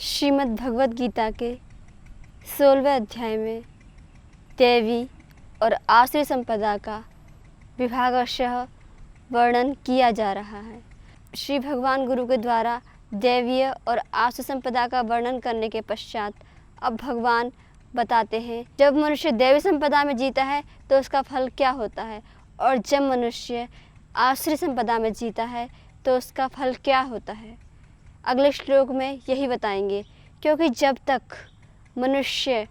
श्रीमद् भगवद गीता के 16वें अध्याय में दैवी और आसुरी संपदा का विभागशः वर्णन किया जा रहा है। श्री भगवान गुरु के द्वारा दैवीय और आसुरी संपदा का वर्णन करने के पश्चात अब भगवान बताते हैं जब मनुष्य दैवी संपदा में जीता है तो उसका फल क्या होता है, और जब मनुष्य आसुरी संपदा में जीता है तो उसका फल क्या होता है। अगले श्लोक में यही बताएंगे, क्योंकि जब तक मनुष्य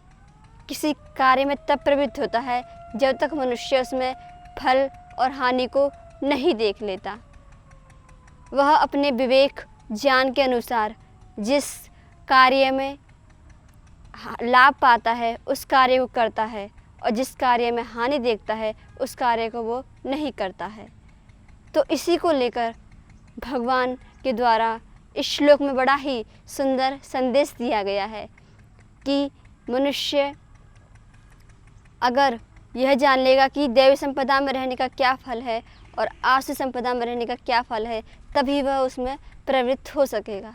किसी कार्य में तब प्रवृत्त होता है जब तक मनुष्य उसमें फल और हानि को नहीं देख लेता। वह अपने विवेक ज्ञान के अनुसार जिस कार्य में लाभ पाता है उस कार्य को करता है, और जिस कार्य में हानि देखता है उस कार्य को वो नहीं करता है। तो इसी को लेकर भगवान के द्वारा इस श्लोक में बड़ा ही सुंदर संदेश दिया गया है कि मनुष्य अगर यह जान लेगा कि दैवी संपदा में रहने का क्या फल है और आसुरी संपदा में रहने का क्या फल है, तभी वह उसमें प्रवृत्त हो सकेगा।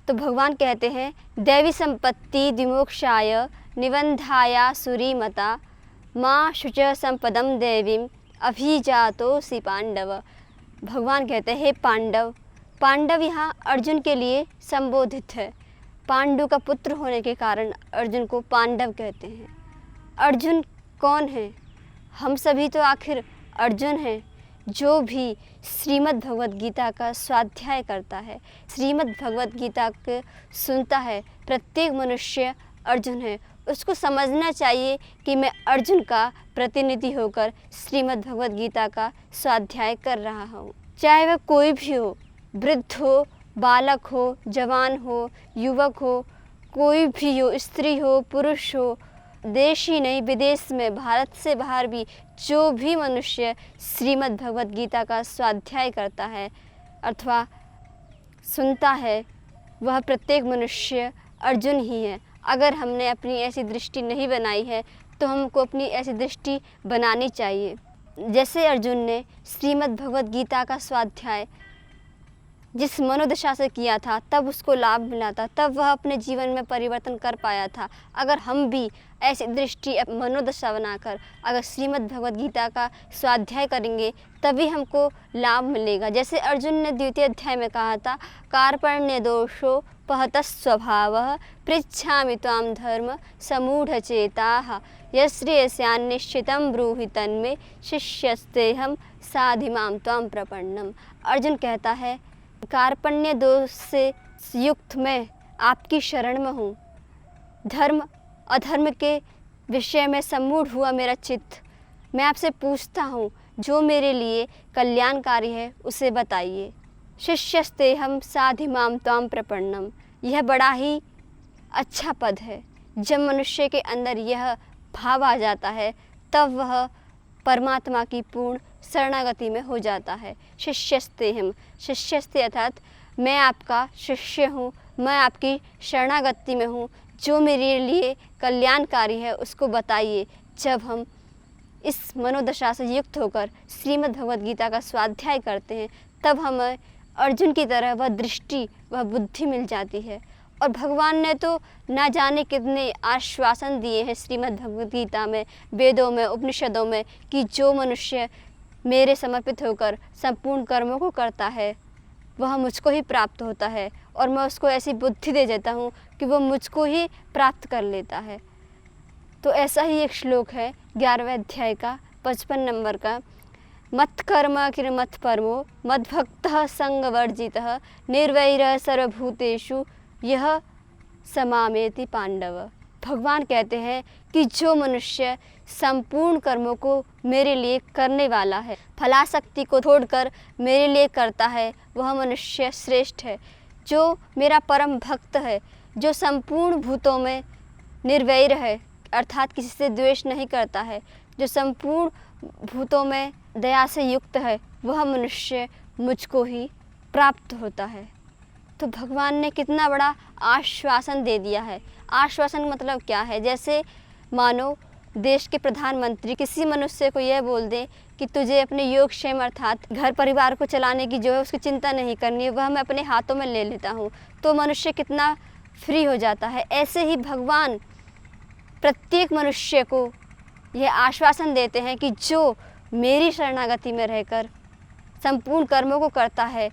तो भगवान कहते हैं, दैवी संपत्ति विमोक्षाय निबंधाया सुरीमता माँ शुच संपदम दैवीम अभिजातोसि पांडव। भगवान कहते हैं, हे पांडव। पांडव यहाँ अर्जुन के लिए संबोधित है। पांडु का पुत्र होने के कारण अर्जुन को पांडव कहते हैं। अर्जुन कौन है? हम सभी तो आखिर अर्जुन हैं। जो भी श्रीमद् भगवद गीता का स्वाध्याय करता है, श्रीमद् भगवद गीता को सुनता है, प्रत्येक मनुष्य अर्जुन है। उसको समझना चाहिए कि मैं अर्जुन का प्रतिनिधि होकर श्रीमद् भगवद गीता का स्वाध्याय कर रहा हूँ। चाहे वह कोई भी हो, वृद्ध हो, बालक हो, जवान हो, युवक हो, कोई भी हो, स्त्री हो, पुरुष हो, देश ही नहीं विदेश में, भारत से बाहर भी जो भी मनुष्य श्रीमद् भगवद गीता का स्वाध्याय करता है अथवा सुनता है, वह प्रत्येक मनुष्य अर्जुन ही है। अगर हमने अपनी ऐसी दृष्टि नहीं बनाई है तो हमको अपनी ऐसी दृष्टि बनानी चाहिए। जैसे अर्जुन ने श्रीमद् भगवद गीता का स्वाध्याय जिस मनोदशा से किया था तब उसको लाभ मिला था, तब वह अपने जीवन में परिवर्तन कर पाया था। अगर हम भी ऐसी दृष्टि मनोदशा बनाकर अगर श्रीमद् भगवद गीता का स्वाध्याय करेंगे तभी हमको लाभ मिलेगा। जैसे अर्जुन ने द्वितीय अध्याय में कहा था, कार्पण्य दोषो पहत स्वभावः पृच्छामि त्वां धर्म समूढ़चेताः यश्रेयस्यान्निश्चितं ब्रूहि तन्मे शिष्यस्तेहं साधिमां त्वां प्रपन्नम। अर्जुन कहता है, कार्पण्य दोष से युक्त मैं आपकी शरण में हूँ। धर्म अधर्म के विषय में सम्मूढ़ हुआ मेरा चित्त, मैं आपसे पूछता हूँ जो मेरे लिए कल्याणकारी है उसे बताइए। शिष्यस्तेहं साधिमां त्वां प्रपन्नम। यह बड़ा ही अच्छा पद है। जब मनुष्य के अंदर यह भाव आ जाता है तब वह परमात्मा की पूर्ण शरणागति में हो जाता है। शिष्यस्तेहं, शिष्यस्ते अर्थात मैं आपका शिष्य हूँ, मैं आपकी शरणागति में हूँ, जो मेरे लिए कल्याणकारी है उसको बताइए। जब हम इस मनोदशा से युक्त होकर श्रीमद् भगवद गीता का स्वाध्याय करते हैं तब हमें अर्जुन की तरह वह दृष्टि, वह बुद्धि मिल जाती है। और भगवान ने तो ना जाने कितने आश्वासन दिए हैं श्रीमद् भगवद गीता में, वेदों में, उपनिषदों में, कि जो मनुष्य मेरे समर्पित होकर संपूर्ण कर्मों को करता है वह मुझको ही प्राप्त होता है, और मैं उसको ऐसी बुद्धि दे देता हूँ कि वह मुझको ही प्राप्त कर लेता है। तो ऐसा ही एक श्लोक है 11वें अध्याय का 55 नंबर का, मत् कर्म किरमत् परमो मद्भक्तः संगवर्जितः निर्वैरः सर्वभूतेषु यह समामेति पांडव। भगवान कहते हैं कि जो मनुष्य संपूर्ण कर्मों को मेरे लिए करने वाला है, फलाशक्ति को छोड़कर मेरे लिए करता है, वह मनुष्य श्रेष्ठ है। जो मेरा परम भक्त है, जो संपूर्ण भूतों में निर्वैर है अर्थात किसी से द्वेष नहीं करता है, जो संपूर्ण भूतों में दया से युक्त है, वह मनुष्य मुझको ही प्राप्त होता है। तो भगवान ने कितना बड़ा आश्वासन दे दिया है। आश्वासन मतलब क्या है? जैसे मानो देश के प्रधानमंत्री किसी मनुष्य को यह बोल दें कि तुझे अपने योगक्षेम अर्थात घर परिवार को चलाने की जो है उसकी चिंता नहीं करनी है, वह मैं अपने हाथों में ले लेता हूँ, तो मनुष्य कितना फ्री हो जाता है। ऐसे ही भगवान प्रत्येक मनुष्य को यह आश्वासन देते हैं कि जो मेरी शरणागति में रहकर संपूर्ण कर्मों को करता है,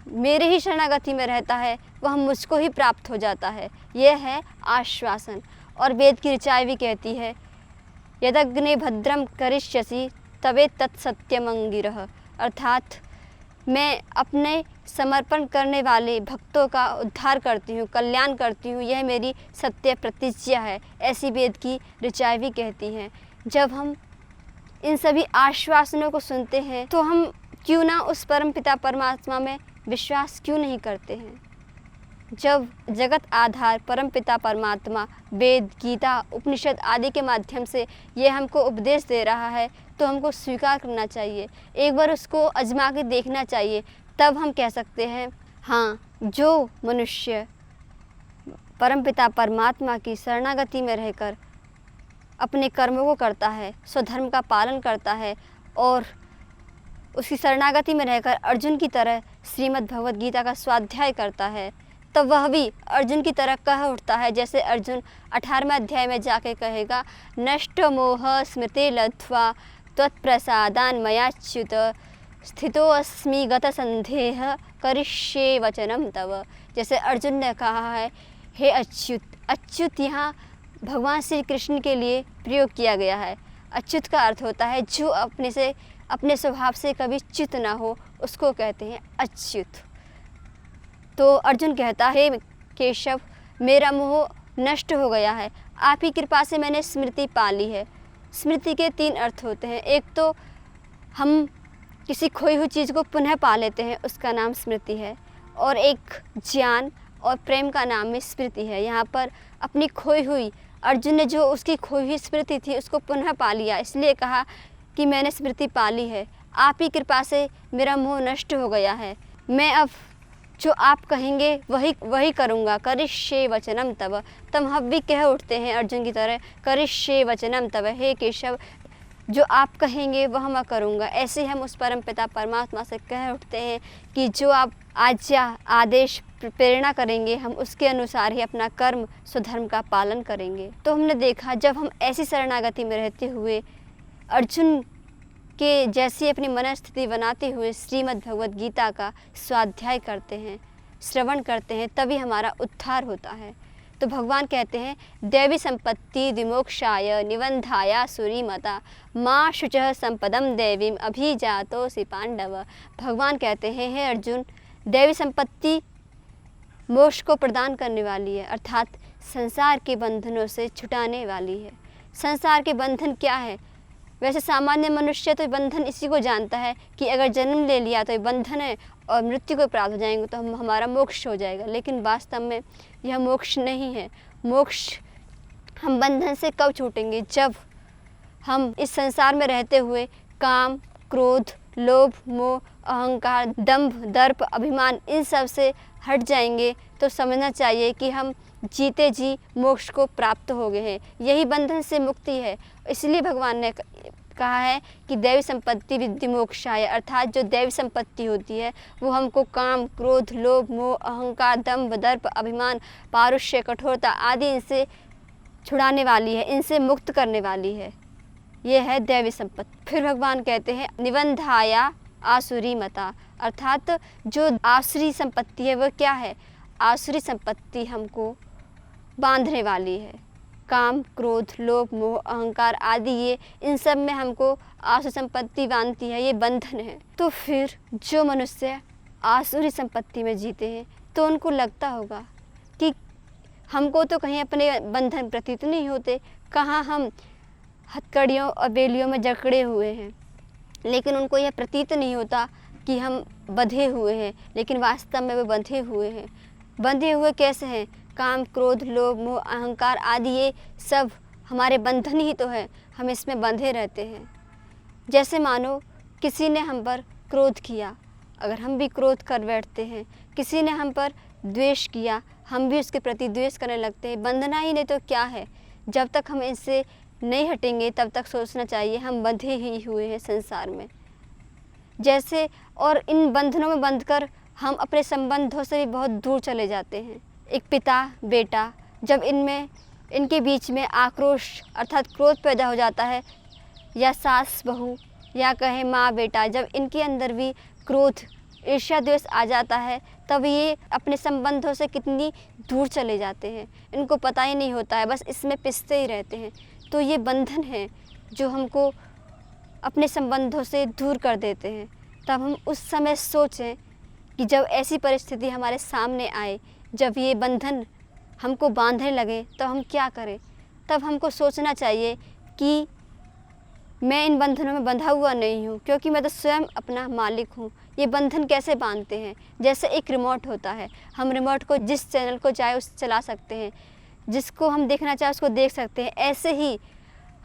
मेरे ही शरणागति में रहता है, वह मुझको ही प्राप्त हो जाता है। यह है आश्वासन। और वेद की ऋचाई भी कहती है, यदग्ने भद्रम करिष्यसि तवे तत्सत्यमंगिरः, अर्थात मैं अपने समर्पण करने वाले भक्तों का उद्धार करती हूँ, कल्याण करती हूँ, यह मेरी सत्य प्रतिज्ञा है। ऐसी वेद की ऋचाई भी कहती हैं। जब हम इन सभी आश्वासनों को सुनते हैं तो हम क्यों ना उस परम पिता परमात्मा में विश्वास क्यों नहीं करते हैं। जब जगत आधार परम पिता परमात्मा वेद, गीता, उपनिषद आदि के माध्यम से ये हमको उपदेश दे रहा है तो हमको स्वीकार करना चाहिए, एक बार उसको आजमा के देखना चाहिए। तब हम कह सकते हैं हाँ, जो मनुष्य परम पिता परमात्मा की शरणागति में रहकर अपने कर्मों को करता है, स्वधर्म का पालन करता है और उसकी शरणागति में रहकर अर्जुन की तरह श्रीमद् भगवद गीता का स्वाध्याय करता है, तब वह भी अर्जुन की तरह कह उठता है, जैसे अर्जुन 18वें अध्याय में जाके कहेगा, नष्ट मोह स्मृति लब्ध्वा त्वत्प्रसादान् मयाच्युत स्थितोऽस्मि गत संदेह करिष्ये वचनम तव। जैसे अर्जुन ने कहा है, हे अच्युत। अच्युत यहाँ भगवान श्री कृष्ण के लिए प्रयोग किया गया है। अच्युत का अर्थ होता है जो अपने स्वभाव से कभी च्युत ना हो, उसको कहते हैं अच्युत। तो अर्जुन कहता है, केशव मेरा मोह नष्ट हो गया है, आप ही कृपा से मैंने स्मृति पा ली है। स्मृति के 3 अर्थ होते हैं। एक तो हम किसी खोई हुई चीज़ को पुनः पा लेते हैं, उसका नाम स्मृति है, और एक ज्ञान और प्रेम का नाम में स्मृति है। यहाँ पर अपनी खोई हुई, अर्जुन ने जो उसकी खोई हुई स्मृति थी उसको पुनः पा लिया, इसलिए कहा कि मैंने स्मृति पा ली है, आप ही कृपा से मेरा मोह नष्ट हो गया है, मैं अब जो आप कहेंगे वही करूँगा। करिष्ये वचनम तव। तब हम भी कह उठते हैं अर्जुन की तरह, करिष्ये वचनम तव, हे केशव जो आप कहेंगे वह मैं करूँगा। ऐसे हम उस परम पिता परमात्मा से कह उठते हैं कि जो आप आज्ञा, आदेश, प्रेरणा करेंगे हम उसके अनुसार ही अपना कर्म स्वधर्म का पालन करेंगे। तो हमने देखा जब हम ऐसी शरणागति में रहते हुए अर्जुन के जैसी अपनी मनस्थिति बनाते हुए श्रीमद् भगवद गीता का स्वाध्याय करते हैं, श्रवण करते हैं, तभी हमारा उद्धार होता है। तो भगवान कहते हैं, दैवी संपत्ति विमोक्षाय निबंधाया सुरीमता माँ शुचः संपदम दैवीम अभिजातोसि पांडव। भगवान कहते हैं, हे अर्जुन, दैवी संपत्ति मोक्ष को प्रदान करने वाली है, अर्थात संसार के बंधनों से छुटाने वाली है। संसार के बंधन क्या है? वैसे सामान्य मनुष्य तो बंधन इसी को जानता है कि अगर जन्म ले लिया तो ये बंधन है और मृत्यु को प्राप्त हो जाएंगे तो हमारा मोक्ष हो जाएगा, लेकिन वास्तव में यह मोक्ष नहीं है। मोक्ष हम बंधन से कब छूटेंगे? जब हम इस संसार में रहते हुए काम, क्रोध, लोभ, मोह, अहंकार, दंभ, दर्प, अभिमान इन सब से हट जाएंगे तो समझना चाहिए कि हम जीते जी मोक्ष को प्राप्त हो गए हैं। यही बंधन से मुक्ति है। इसलिए भगवान ने कहा है कि दैवी संपत्ति विद्धि मोक्षाय, अर्थात जो दैवी संपत्ति होती है वो हमको काम, क्रोध, लोभ, मोह, अहंकार, दंभ, दर्प, अभिमान, पारुष्य, कठोरता आदि इनसे छुड़ाने वाली है, इनसे मुक्त करने वाली है। ये है दैवी संपत्ति। फिर भगवान कहते हैं निबंधाया आसुरी मता, अर्थात जो आसुरी संपत्ति है वो क्या है? आसुरी संपत्ति हमको बांधने वाली है। काम, क्रोध, लोभ, मोह, अहंकार आदि ये इन सब में हमको आसुरी संपत्ति बांधती है, ये बंधन है। तो फिर जो मनुष्य आसुरी संपत्ति में जीते हैं तो उनको लगता होगा कि हमको तो कहीं अपने बंधन प्रतीत नहीं होते, कहाँ हम हथकड़ियों और बेलियों में जकड़े हुए हैं, लेकिन उनको यह प्रतीत नहीं होता कि हम बंधे हुए हैं, लेकिन वास्तव में वे बंधे हुए हैं। बंधे हुए कैसे हैं? काम, क्रोध, लोभ, मोह, अहंकार आदि ये सब हमारे बंधन ही तो है, हम इसमें बंधे रहते हैं। जैसे मानो किसी ने हम पर क्रोध किया, अगर हम भी क्रोध कर बैठते हैं, किसी ने हम पर द्वेष किया, हम भी उसके प्रति द्वेष करने लगते हैं, बंधना ही नहीं तो क्या है? जब तक हम इससे नहीं हटेंगे तब तक सोचना चाहिए हम बंधे ही हुए हैं संसार में। जैसे और इन बंधनों में बंधकर हम अपने संबंधों से भी बहुत दूर चले जाते हैं। एक पिता बेटा, जब इनके बीच में आक्रोश अर्थात क्रोध पैदा हो जाता है, या सास बहू या कहे माँ बेटा, जब इनके अंदर भी क्रोध ईर्ष्या द्वेष आ जाता है, तब ये अपने संबंधों से कितनी दूर चले जाते हैं, इनको पता ही नहीं होता है, बस इसमें पिसते ही रहते हैं। तो ये बंधन है जो हमको अपने संबंधों से दूर कर देते हैं। तब हम उस समय सोचें कि जब ऐसी परिस्थिति हमारे सामने आए, जब ये बंधन हमको बांधने लगे, तो हम क्या करें। तब हमको सोचना चाहिए कि मैं इन बंधनों में बंधा हुआ नहीं हूँ, क्योंकि मैं तो स्वयं अपना मालिक हूँ। ये बंधन कैसे बांधते हैं, जैसे एक रिमोट होता है, हम रिमोट को जिस चैनल को चाहे उस चला सकते हैं, जिसको हम देखना चाहे उसको देख सकते हैं। ऐसे ही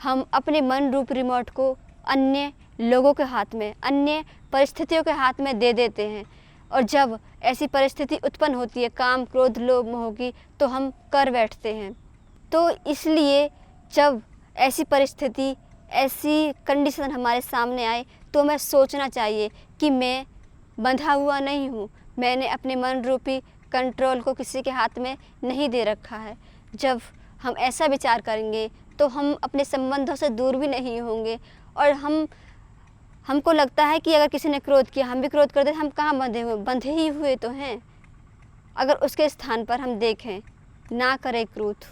हम अपने मन रूप रिमोट को अन्य लोगों के हाथ में, अन्य परिस्थितियों के हाथ में दे देते हैं। और जब ऐसी परिस्थिति उत्पन्न होती है, काम क्रोध लोभ मोह की, तो हम कर बैठते हैं। तो इसलिए जब ऐसी परिस्थिति, ऐसी कंडीशन हमारे सामने आए, तो हमें सोचना चाहिए कि मैं बंधा हुआ नहीं हूँ, मैंने अपने मन रूपी कंट्रोल को किसी के हाथ में नहीं दे रखा है। जब हम ऐसा विचार करेंगे तो हम अपने संबंधों से दूर भी नहीं होंगे। और हमको लगता है कि अगर किसी ने क्रोध किया, हम भी क्रोध कर दे, हम कहाँ बंधे हुए, बंधे ही हुए तो हैं। अगर उसके स्थान पर हम देखें, ना करें क्रोध,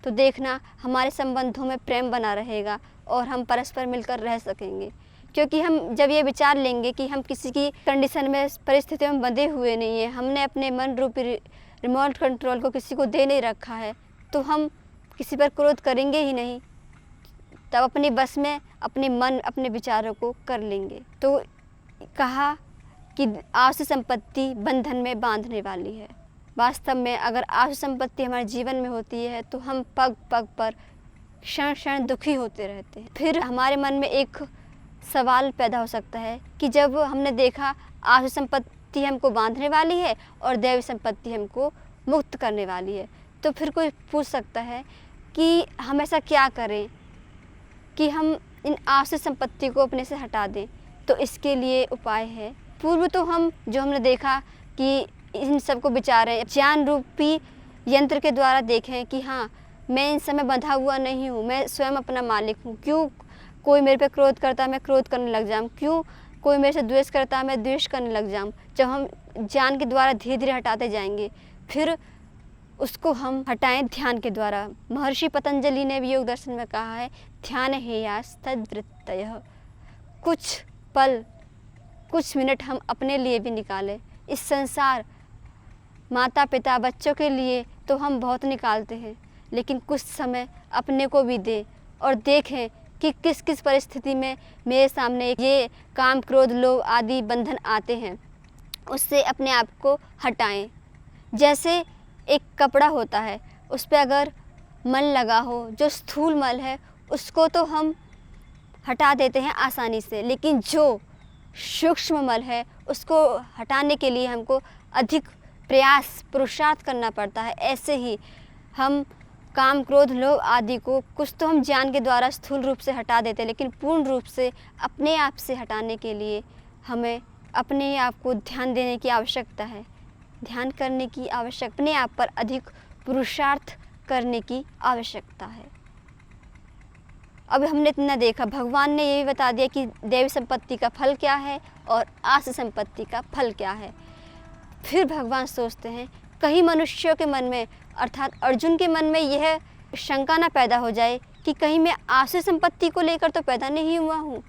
तो देखना हमारे संबंधों में प्रेम बना रहेगा और हम परस्पर मिलकर रह सकेंगे। क्योंकि हम जब ये विचार लेंगे कि हम किसी की कंडीशन में, परिस्थितियों में बंधे हुए नहीं हैं, हमने अपने मन रूपी रिमोट कंट्रोल को किसी को दे नहीं रखा है, तो हम किसी पर क्रोध करेंगे ही नहीं। तब अपने बस में अपने मन, अपने विचारों को कर लेंगे। तो कहा कि आसु संपत्ति बंधन में बांधने वाली है। वास्तव में अगर आसु संपत्ति हमारे जीवन में होती है तो हम पग पग पर, क्षण क्षण दुखी होते रहते हैं। फिर हमारे मन में एक सवाल पैदा हो सकता है कि जब हमने देखा आसु संपत्ति हमको बांधने वाली है और दैवी संपत्ति हमको मुक्त करने वाली है, तो फिर कोई पूछ सकता है कि हम ऐसा क्या करें कि हम इन आसु संपत्ति को अपने से हटा दें। तो इसके लिए उपाय है। पूर्व तो हमने देखा कि इन सबको विचारें, ज्ञान रूपी यंत्र के द्वारा देखें कि हाँ, मैं इन समय बंधा हुआ नहीं हूँ, मैं स्वयं अपना मालिक हूँ। क्यों कोई मेरे पे क्रोध करता है, मैं क्रोध करने लग जाऊँ, क्यों कोई मेरे से द्वेष करता है, मैं द्वेष करने लग जाऊँ। जब हम ज्ञान के द्वारा धीरे धीरे हटाते जाएंगे, फिर उसको हम हटाएं ध्यान के द्वारा। महर्षि पतंजलि ने भी योग दर्शन में कहा है, ध्यान हेयास तद्वृत्तयः। कुछ पल, कुछ मिनट हम अपने लिए भी निकालें। इस संसार, माता पिता बच्चों के लिए तो हम बहुत निकालते हैं, लेकिन कुछ समय अपने को भी दें और देखें कि किस किस परिस्थिति में मेरे सामने ये काम क्रोध लोभ आदि बंधन आते हैं, उससे अपने आप को हटाएं। जैसे एक कपड़ा होता है, उस पर अगर मल लगा हो, जो स्थूल मल है उसको तो हम हटा देते हैं आसानी से, लेकिन जो सूक्ष्म मल है उसको हटाने के लिए हमको अधिक प्रयास, पुरुषार्थ करना पड़ता है। ऐसे ही हम काम क्रोध लोभ आदि को कुछ तो हम ज्ञान के द्वारा स्थूल रूप से हटा देते हैं, लेकिन पूर्ण रूप से अपने आप से हटाने के लिए हमें अपने आप को ध्यान देने की आवश्यकता है, ध्यान करने की आवश्यकता, अपने आप पर अधिक पुरुषार्थ करने की आवश्यकता है। अब हमने इतना देखा, भगवान ने ये भी बता दिया कि दैवी संपत्ति का फल क्या है और आसु संपत्ति का फल क्या है। फिर भगवान सोचते हैं कहीं मनुष्यों के मन में, अर्थात अर्जुन के मन में यह शंका ना पैदा हो जाए कि कहीं मैं आसु संपत्ति को लेकर तो पैदा नहीं हुआ हूँ।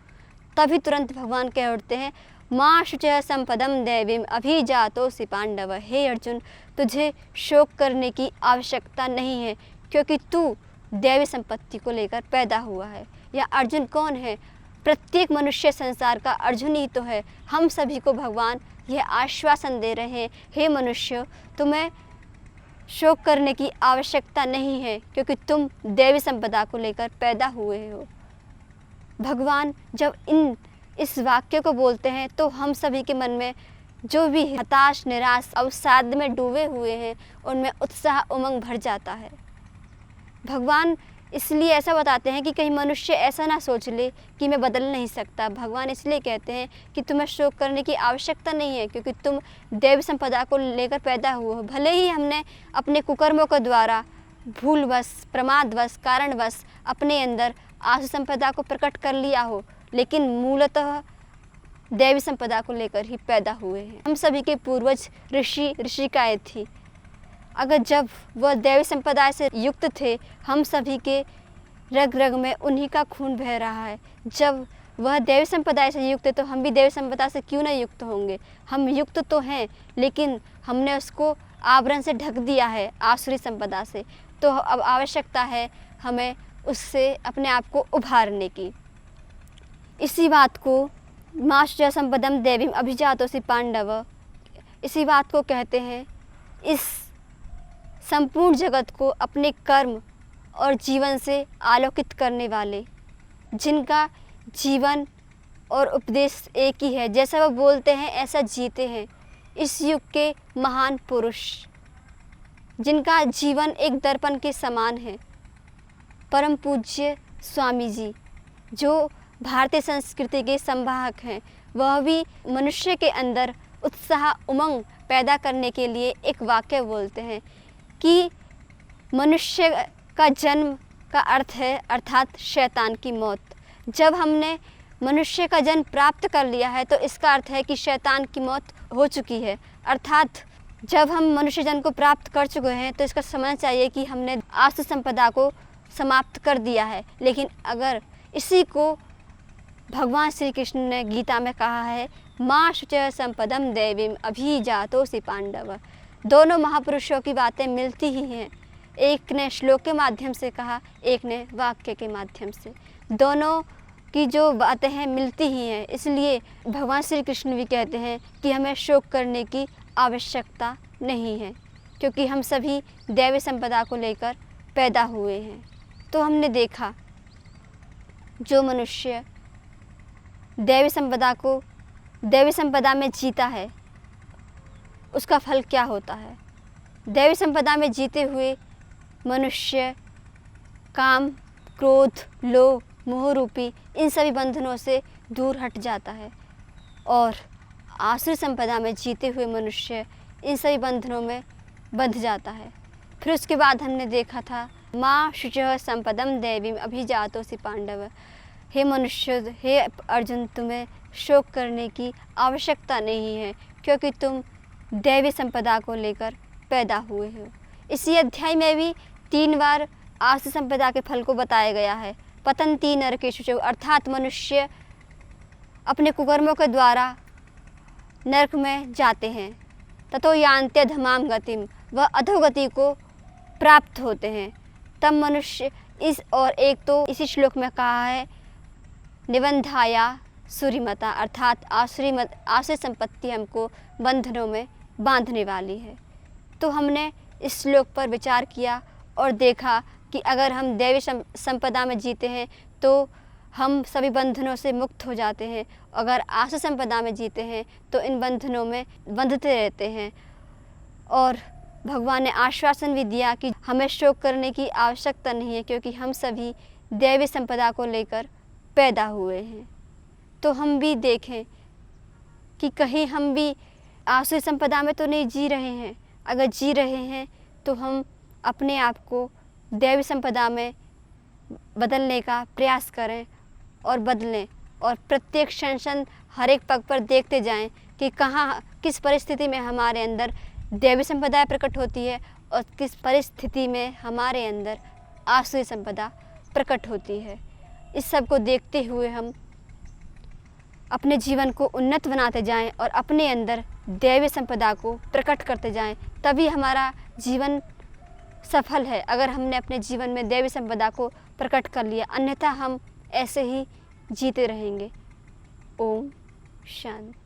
तभी तुरंत भगवान कह उठते हैं, माँ शुचः संपदम दैवीम अभिजातोसि पांडव। हे अर्जुन, तुझे शोक करने की आवश्यकता नहीं है, क्योंकि तू दैवी संपत्ति को लेकर पैदा हुआ है। या अर्जुन कौन है? प्रत्येक मनुष्य संसार का अर्जुन ही तो है। हम सभी को भगवान यह आश्वासन दे रहे हैं, हे मनुष्य, तुम्हें शोक करने की आवश्यकता नहीं है, क्योंकि तुम दैवी संपदा को लेकर पैदा हुए हो। भगवान जब इस वाक्य को बोलते हैं तो हम सभी के मन में जो भी हताश, निराश, अवसाद में डूबे हुए हैं, उनमें उत्साह, उमंग भर जाता है। भगवान इसलिए ऐसा बताते हैं कि कहीं मनुष्य ऐसा ना सोच ले कि मैं बदल नहीं सकता। भगवान इसलिए कहते हैं कि तुम्हें शोक करने की आवश्यकता नहीं है, क्योंकि तुम दैवी संपदा को लेकर पैदा हुए हो। भले ही हमने अपने कुकर्मों के द्वारा भूलवश, प्रमादवश, कारणवश अपने अंदर आसु संपदा को प्रकट कर लिया हो, लेकिन मूलतः दैवी संपदा को लेकर ही पैदा हुए हैं। हम सभी के पूर्वज ऋषि ऋषिकाएँ थी। अगर जब वह दैवी संपदा से युक्त थे, हम सभी के रग रग में उन्हीं का खून बह रहा है। जब वह दैवी संपदा से युक्त है तो हम भी दैवी संपदा से क्यों नहीं युक्त होंगे। हम युक्त तो हैं, लेकिन हमने उसको आवरण से ढक दिया है आसुरी संपदा से। तो अब आवश्यकता है हमें उससे अपने आप को उभारने की। इसी बात को माश्च संपदम देवीम अभिजातोसि पांडव, इसी बात को कहते हैं। इस संपूर्ण जगत को अपने कर्म और जीवन से आलोकित करने वाले, जिनका जीवन और उपदेश एक ही है, जैसा वह बोलते हैं ऐसा जीते हैं, इस युग के महान पुरुष, जिनका जीवन एक दर्पण के समान है। परम पूज्य स्वामी जी, जो भारतीय संस्कृति के संवाहक हैं, वह भी मनुष्य के अंदर उत्साह, उमंग पैदा करने के लिए एक वाक्य बोलते हैं कि मनुष्य का जन्म का अर्थ है अर्थात शैतान की मौत। जब हमने मनुष्य का जन्म प्राप्त कर लिया है तो इसका अर्थ है कि शैतान की मौत हो चुकी है। अर्थात जब हम मनुष्य जन्म को प्राप्त कर चुके हैं तो इसका समझना चाहिए कि हमने आसु संपदा को समाप्त कर दिया है। लेकिन अगर इसी को भगवान श्री कृष्ण ने गीता में कहा है, मां शुचः संपदम दैवीम अभिजातोसि पांडव। दोनों महापुरुषों की बातें मिलती ही हैं। एक ने श्लोक के माध्यम से कहा, एक ने वाक्य के माध्यम से। दोनों की जो बातें हैं मिलती ही हैं। इसलिए भगवान श्री कृष्ण भी कहते हैं कि हमें शोक करने की आवश्यकता नहीं है, क्योंकि हम सभी दैवी संपदा को लेकर पैदा हुए हैं। तो हमने देखा जो मनुष्य दैवी संपदा में जीता है उसका फल क्या होता है। दैवी संपदा में जीते हुए मनुष्य काम, क्रोध, लोभ, मोह रूपी इन सभी बंधनों से दूर हट जाता है, और आसुरी संपदा में जीते हुए मनुष्य इन सभी बंधनों में बंध जाता है। फिर उसके बाद हमने देखा था, माँ शुचः संपदम दैवीम अभिजातोसि पांडव। हे मनुष्य, हे अर्जुन, तुम्हें शोक करने की आवश्यकता नहीं है, क्योंकि तुम दैवी संपदा को लेकर पैदा हुए हो। इसी अध्याय में भी 3 बार आसु संपदा के फल को बताया गया है। पतन्ति नरकेषु, अर्थात मनुष्य अपने कुकर्मों के द्वारा नरक में जाते हैं। ततो यान्ते धमाम गतिम, वह अधोगति को प्राप्त होते हैं। तब मनुष्य और एक तो इसी श्लोक में कहा है, निबंधाया सूर्यमता, अर्थात आसुरी संपत्ति हमको बंधनों में बांधने वाली है। तो हमने इस श्लोक पर विचार किया और देखा कि अगर हम दैवी संपदा में जीते हैं तो हम सभी बंधनों से मुक्त हो जाते हैं। अगर आसु संपदा में जीते हैं तो इन बंधनों में बंधते रहते हैं। और भगवान ने आश्वासन भी दिया कि हमें शोक करने की आवश्यकता नहीं है, क्योंकि हम सभी दैवी संपदा को लेकर पैदा हुए हैं। तो हम भी देखें कि कहीं हम भी आसुरी संपदा में तो नहीं जी रहे हैं। अगर जी रहे हैं तो हम अपने आप को दैवी संपदा में बदलने का प्रयास करें और बदलें, और प्रत्येक क्षण हर एक पग पर देखते जाएं कि कहाँ किस परिस्थिति में हमारे अंदर दैवी संपदा प्रकट होती है और किस परिस्थिति में हमारे अंदर आसुरी संपदा प्रकट होती है। इस सब को देखते हुए हम अपने जीवन को उन्नत बनाते जाएं और अपने अंदर दैवी संपदा को प्रकट करते जाएं, तभी हमारा जीवन सफल है। अगर हमने अपने जीवन में दैवी संपदा को प्रकट कर लिया, अन्यथा हम ऐसे ही जीते रहेंगे। ओम शांति।